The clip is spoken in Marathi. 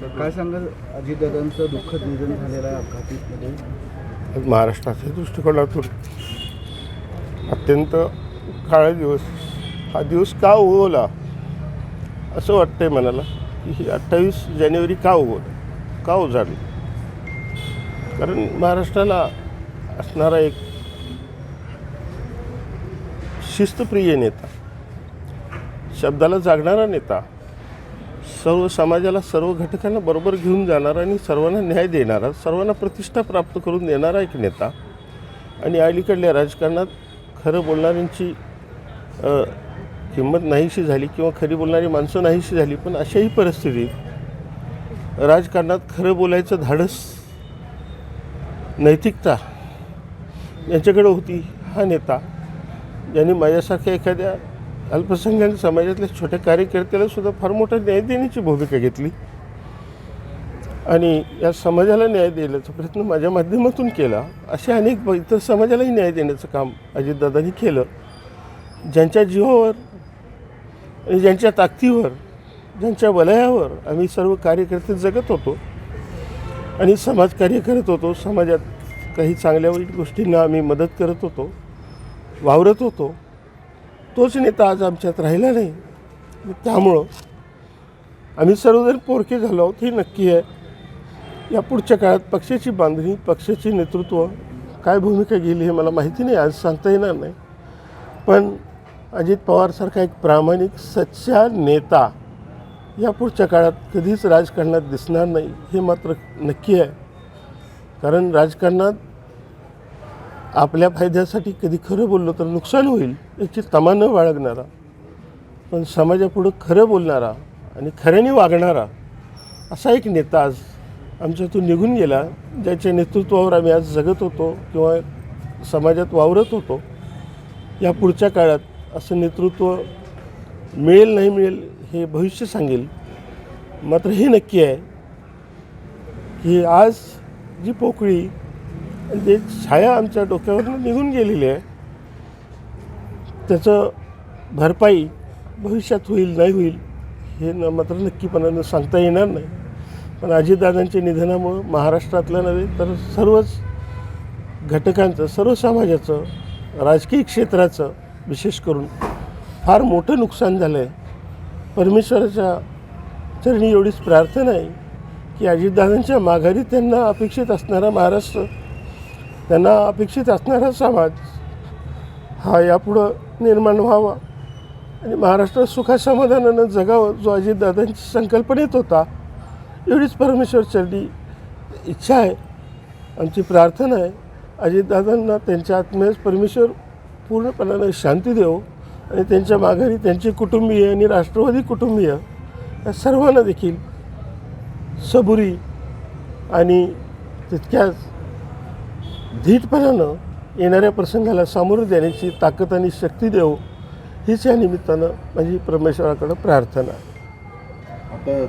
काय सांगाल अजितदादांचं दुःखद निधन झालेलं आहे अपघातीमध्ये? महाराष्ट्राच्या दृष्टिकोनातून अत्यंत काळा दिवस. हा दिवस का उगवला असं वाटतंय मनाला की ही 28 जानेवारी का उगवलं, का उजाडली. कारण महाराष्ट्राला असणारा एक शिस्तप्रिय नेता, शब्दाला जागणारा नेता, सर्व समाजाला सर्व घटकांना बरोबर घेऊन जाणारा आणि सर्वांना न्याय देणारा, सर्वांना प्रतिष्ठा प्राप्त करून देणारा एक नेता. आणि अलीकडल्या राजकारणात खरं बोलणाऱ्यांची किंमत नाहीशी झाली किंवा खरी बोलणारी माणसं नाहीशी झाली. पण अशाही परिस्थितीत राजकारणात खरं बोलायचं धाडस, नैतिकता यांच्याकडे होती. हा नेता ज्यांनी माझ्यासारख्या एखाद्या अल्पसंख्याक समाजातल्या छोट्या कार्यकर्त्याला सुद्धा फार मोठा न्याय देण्याची भूमिका घेतली आणि या समाजाला न्याय देण्याचा प्रयत्न माझ्या माध्यमातून केला. अशा अनेक इतर समाजालाही न्याय देण्याचं काम अजितदादांनी केलं. ज्यांच्या जीवावर आणि ज्यांच्या ताकदीवर, ज्यांच्या वलयावर आम्ही सर्व कार्यकर्ते जगत होतो आणि समाजकार्य करत होतो. समाजात काही चांगल्या वाईट गोष्टींना आम्ही मदत करत होतो, वावरत होतो. तोच नेता आज आमच्यात राहिला नाही. त्यामुळं आम्ही सर्वजण पोरके झालो आहोत हे नक्की आहे. या पुढच्या काळात पक्षाची बांधणी, पक्षाचे नेतृत्व काय भूमिका गेली हे मला माहिती नाही, आज सांगता येणार नाही. पण अजित पवारसारखा एक प्रामाणिक सच्चा नेता या पुढच्या काळात कधीच राजकारणात दिसणार नाही हे मात्र नक्की आहे. कारण राजकारणात आपल्या फायद्यासाठी कधी खरं बोललो तर नुकसान होईल याची तमा न बाळगणारा, पण समाजापुढं खरं बोलणारा आणि खऱ्याने वागणारा असा एक नेता आज आमच्यातून निघून गेला. ज्याच्या नेतृत्वावर आम्ही आज जगत होतो किंवा समाजात वावरत होतो. या पुढच्या काळात असं नेतृत्व मिळेल नाही मिळेल हे भविष्य सांगेल. मात्र हे नक्की आहे की आज जी पोकळी आणि जे छाया आमच्या डोक्यावरनं निघून गेलेली आहे त्याचं भरपाई भविष्यात होईल नाही होईल हे मात्र नक्कीपणानं सांगता येणार नाही. पण अजितदादांच्या निधनामुळं महाराष्ट्रातलं नव्हे तर सर्वच घटकांचं, सर्व समाजाचं, राजकीय क्षेत्राचं विशेष करून फार मोठं नुकसान झालं आहे. परमेश्वराच्या चरणी एवढीच प्रार्थना आहे की अजितदादांच्या माघारी त्यांना अपेक्षित असणारा महाराष्ट्र, त्यांना अपेक्षित असणारा समाज हा यापुढं निर्माण व्हावा आणि महाराष्ट्र सुखासमाधानानं जगावं जो अजितदादांची संकल्पनेत होता. एवढीच परमेश्वर चरणी इच्छा आहे, आमची प्रार्थना आहे. अजितदादांना त्यांच्या आत्म्यास परमेश्वर पूर्णपणानं शांती देवो आणि त्यांच्या माघारी त्यांचे कुटुंबीय आणि राष्ट्रवादी कुटुंबीय या सर्वांना देखील सबुरी आणि तितक्याच धीटपणानं येणाऱ्या प्रसंगाला सामोरं देण्याची ताकद आणि शक्ती देवो हीच या निमित्तानं माझी परमेश्वराकडं प्रार्थना आहे. आता